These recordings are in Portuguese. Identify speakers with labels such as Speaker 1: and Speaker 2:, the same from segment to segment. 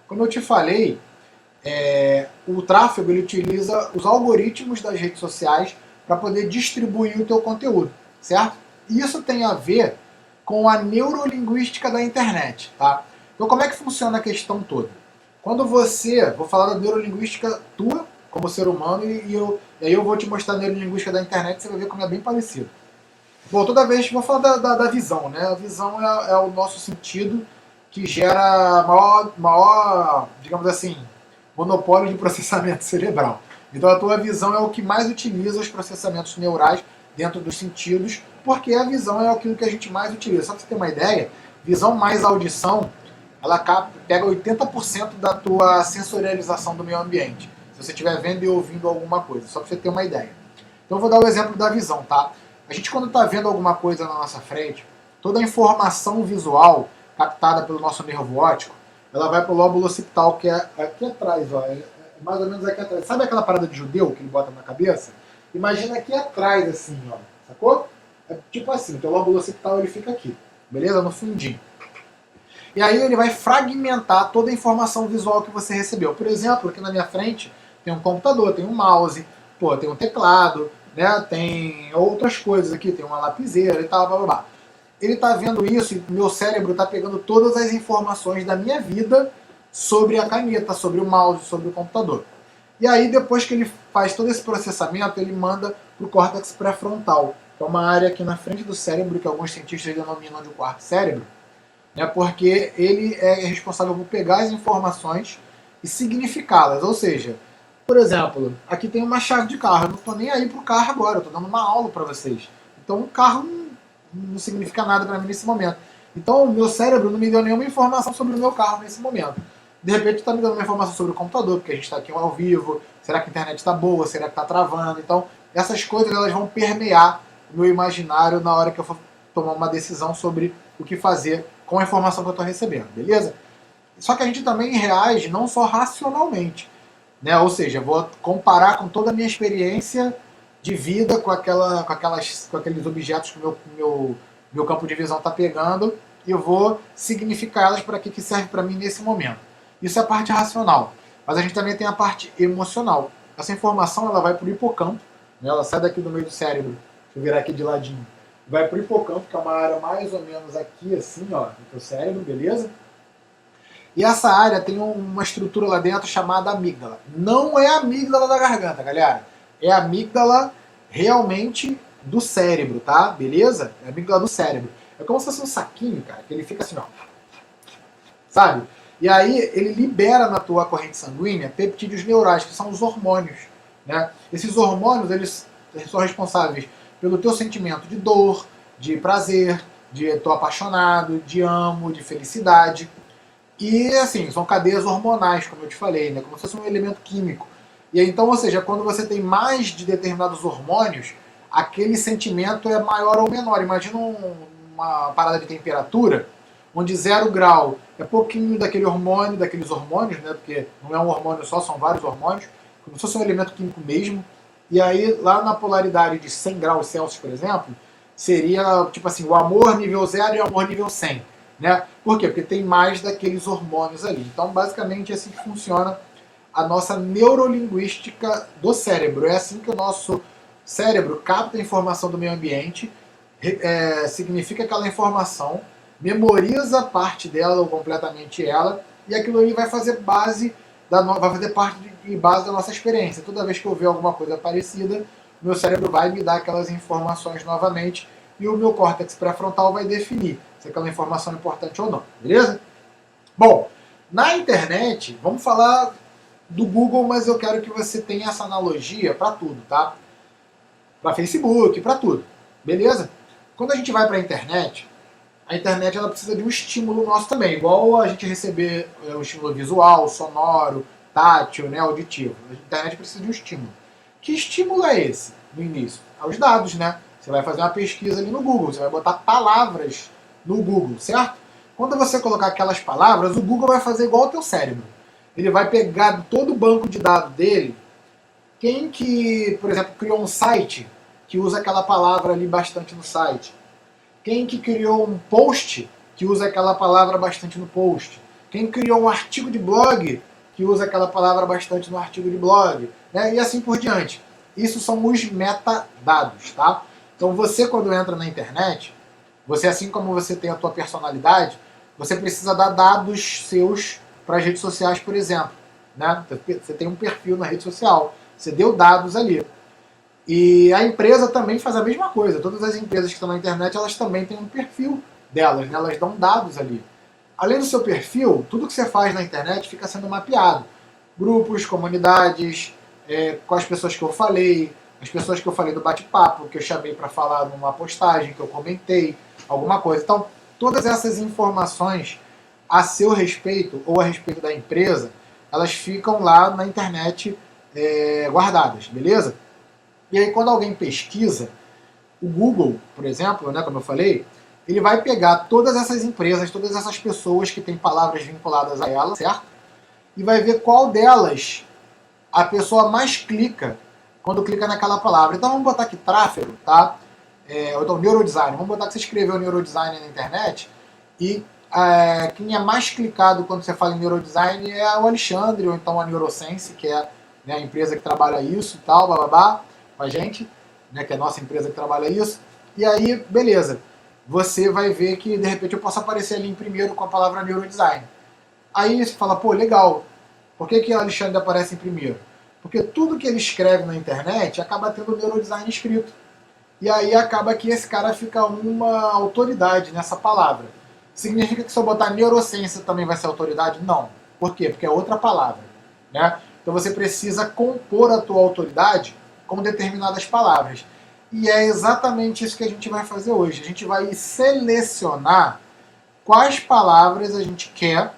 Speaker 1: Como eu te falei, o tráfego ele utiliza os algoritmos das redes sociais para poder distribuir o teu conteúdo, certo? E isso tem a ver com a neurolinguística da internet, tá? Então como é que funciona a questão toda? Quando você, vou falar da neurolinguística tua como ser humano e aí eu vou te mostrar a neurolinguística da internet, você vai ver como é bem parecido. Bom, toda vez vou falar da visão, né? A visão é o nosso sentido que gera maior, digamos assim, monopólio de processamento cerebral. Então a tua visão é o que mais utiliza os processamentos neurais dentro dos sentidos, porque a visão é aquilo que a gente mais utiliza. Só para você ter uma ideia, visão mais audição, ela pega 80% da tua sensorialização do meio ambiente. Se você estiver vendo e ouvindo alguma coisa, só para você ter uma ideia. Então eu vou dar o exemplo da visão, tá? A gente quando está vendo alguma coisa na nossa frente, toda a informação visual captada pelo nosso nervo óptico, ela vai para o lóbulo occipital, que é aqui atrás, ó, é mais ou menos aqui atrás. Sabe aquela parada de judeu que ele bota na cabeça? Imagina aqui atrás, assim, ó, sacou? É tipo assim, o teu lóbulo occipital ele fica aqui, beleza? No fundinho. E aí ele vai fragmentar toda a informação visual que você recebeu. Por exemplo, aqui na minha frente tem um computador, tem um mouse, pô, tem um teclado, né? Tem outras coisas aqui, tem uma lapiseira e tal, blá blá blá. Ele está vendo isso e meu cérebro está pegando todas as informações da minha vida sobre a caneta, sobre o mouse, sobre o computador. E aí, depois que ele faz todo esse processamento, ele manda para o córtex pré-frontal, que é uma área aqui na frente do cérebro, que alguns cientistas denominam de quarto cérebro, né, porque ele é responsável por pegar as informações e significá-las. Ou seja, por exemplo, aqui tem uma chave de carro, eu não estou nem aí para o carro agora, eu estou dando uma aula para vocês. Então o carro não significa nada para mim nesse momento. Então o meu cérebro não me deu nenhuma informação sobre o meu carro nesse momento. De repente está me dando uma informação sobre o computador, porque a gente está aqui ao vivo, será que a internet está boa, será que está travando? Então essas coisas elas vão permear o meu imaginário na hora que eu for tomar uma decisão sobre o que fazer com a informação que eu estou recebendo, beleza? Só que a gente também reage não só racionalmente, né? Ou seja, vou comparar com toda a minha experiência de vida com aqueles objetos que o meu campo de visão está pegando e eu vou significar elas para que serve para mim nesse momento. Isso é a parte racional. Mas a gente também tem a parte emocional. Essa informação ela vai para o hipocampo, né? Ela sai daqui do meio do cérebro, deixa eu virar aqui de ladinho, vai para o hipocampo, que é uma área mais ou menos aqui assim, ó, do teu cérebro, beleza? E essa área tem uma estrutura lá dentro chamada amígdala. Não é a amígdala da garganta, galera. É a amígdala realmente do cérebro, tá? Beleza? É a amígdala do cérebro. É como se fosse um saquinho, cara, que ele fica assim, ó. Sabe? E aí ele libera na tua corrente sanguínea peptídeos neurais, que são os hormônios, né? Esses hormônios, eles são responsáveis pelo teu sentimento de dor, de prazer, de tô apaixonado, de amo, de felicidade. E assim, são cadeias hormonais, como eu te falei, né? Como se fosse um elemento químico. E então, ou seja, quando você tem mais de determinados hormônios, aquele sentimento é maior ou menor. Imagina uma parada de temperatura, onde 0 grau é pouquinho daquele hormônio, daqueles hormônios, né? Porque não é um hormônio só, são vários hormônios, como se fosse um elemento químico mesmo. E aí, lá na polaridade de 100 graus Celsius, por exemplo, seria tipo assim, o amor nível 0 e o amor nível 100. Né? Por quê? Porque tem mais daqueles hormônios ali. Então, basicamente, é assim que funciona a nossa neurolinguística do cérebro. É assim que o nosso cérebro capta a informação do meio ambiente, significa aquela informação, memoriza parte dela ou completamente ela, e aquilo ali vai fazer base vai fazer parte de base da nossa experiência. Toda vez que eu ver alguma coisa parecida, meu cérebro vai me dar aquelas informações novamente e o meu córtex pré-frontal vai definir se aquela informação é importante ou não, beleza? Bom, na internet, vamos falar do Google, mas eu quero que você tenha essa analogia para tudo, tá? Para Facebook, para tudo, beleza? Quando a gente vai para a internet ela precisa de um estímulo nosso também, igual a gente receber um estímulo visual, sonoro, tátil, né, auditivo. A internet precisa de um estímulo. Que estímulo é esse no início? Os dados, né? Você vai fazer uma pesquisa ali no Google, você vai botar palavras no Google, certo? Quando você colocar aquelas palavras, o Google vai fazer igual ao teu cérebro. Ele vai pegar todo o banco de dados dele. Quem que, por exemplo, criou um site que usa aquela palavra ali bastante no site? Quem que criou um post que usa aquela palavra bastante no post? Quem criou um artigo de blog, que usa aquela palavra bastante no artigo de blog, né? E assim por diante. Isso são os metadados, tá? Então você, quando entra na internet, você, assim como você tem a tua personalidade, você precisa dar dados seus para as redes sociais, por exemplo, né? Você tem um perfil na rede social, você deu dados ali. E a empresa também faz a mesma coisa. Todas as empresas que estão na internet, elas também têm um perfil delas, né? Elas dão dados ali. Além do seu perfil, tudo que você faz na internet fica sendo mapeado. Grupos, comunidades, com as pessoas que eu falei, as pessoas que eu falei do bate-papo, que eu chamei para falar numa postagem, que eu comentei, alguma coisa. Então, todas essas informações a seu respeito ou a respeito da empresa, elas ficam lá na internet guardadas, beleza? E aí quando alguém pesquisa, o Google, por exemplo, né, como eu falei, ele vai pegar todas essas empresas, todas essas pessoas que têm palavras vinculadas a ela, certo? E vai ver qual delas a pessoa mais clica quando clica naquela palavra. Então vamos botar aqui tráfego, tá? Ou então neurodesign. Vamos botar que você escreveu neurodesign na internet e quem é mais clicado quando você fala em neurodesign é o Alexandre, ou então a Neurosense, que é, né, a empresa que trabalha isso e tal, bababá, com a gente, né, que é a nossa empresa que trabalha isso. E aí, beleza. Você vai ver que, de repente, eu posso aparecer ali em primeiro com a palavra neurodesign. Aí você fala, pô, legal. Por que o Alexandre aparece em primeiro? Porque tudo que ele escreve na internet acaba tendo neurodesign escrito. E aí acaba que esse cara fica uma autoridade nessa palavra. Significa que se eu botar neurociência também vai ser autoridade? Não. Por quê? Porque é outra palavra, né? Então você precisa compor a tua autoridade com determinadas palavras. E é exatamente isso que a gente vai fazer hoje. A gente vai selecionar quais palavras a gente quer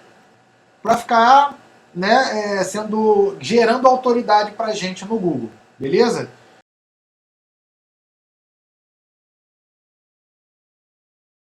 Speaker 1: para ficar, né, gerando autoridade para a gente no Google, beleza?